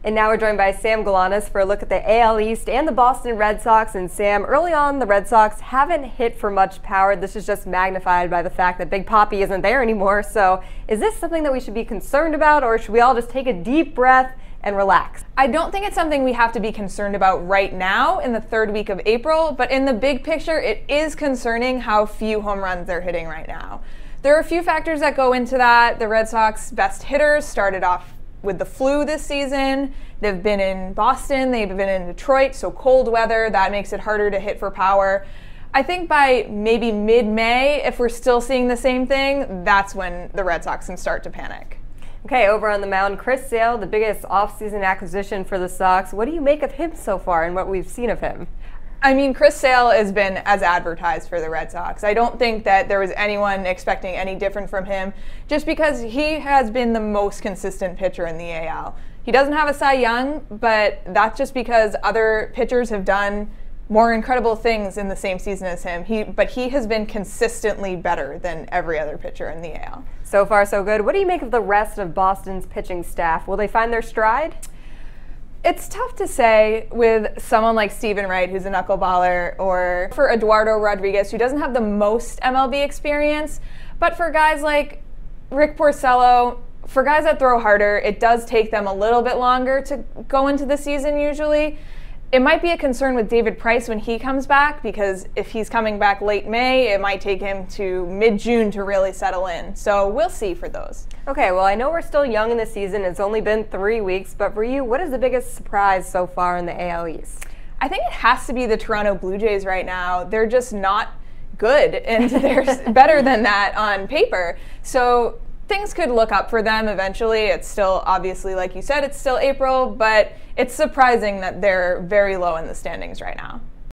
And now we're joined by Sam Galanis for a look at the AL East and the Boston Red Sox. And Sam, early on, the Red Sox haven't hit for much power. This is just magnified by the fact that Big Papi isn't there anymore. So is this something that we should be concerned about, or should we all just take a deep breath and relax? I don't think it's something we have to be concerned about right now in the third week of April, but in the big picture, it is concerning how few home runs they're hitting right now. There are a few factors that go into that. The Red Sox best hitters started off with the flu this season. They've been in Boston, they've been in Detroit, so cold weather, that makes it harder to hit for power. I think by maybe mid-May, if we're still seeing the same thing, that's when the Red Sox can start to panic. Okay, over on the mound, Chris Sale, the biggest offseason acquisition for the Sox. What do you make of him so far and what we've seen of him? I mean, Chris Sale has been as advertised for the Red Sox. I don't think that there was anyone expecting any different from him, just because he has been the most consistent pitcher in the AL. He doesn't have a Cy Young, but that's just because other pitchers have done more incredible things in the same season as him. But he has been consistently better than every other pitcher in the AL. So far, so good. What do you make of the rest of Boston's pitching staff? Will they find their stride? It's tough to say with someone like Steven Wright, who's a knuckleballer, or for Eduardo Rodriguez, who doesn't have the most MLB experience. But for guys like Rick Porcello, for guys that throw harder, it does take them a little bit longer to go into the season usually. It might be a concern with David Price when he comes back, because if he's coming back late May, it might take him to mid-June to really settle in. So we'll see for those. Okay, well, I know we're still young in the season. It's only been 3 weeks, but for you, what is the biggest surprise so far in the AL East? I think it has to be the Toronto Blue Jays right now. They're just not good, and they're better than that on paper. So things could look up for them eventually. It's still, obviously, like you said, it's still April, but it's surprising that they're very low in the standings right now.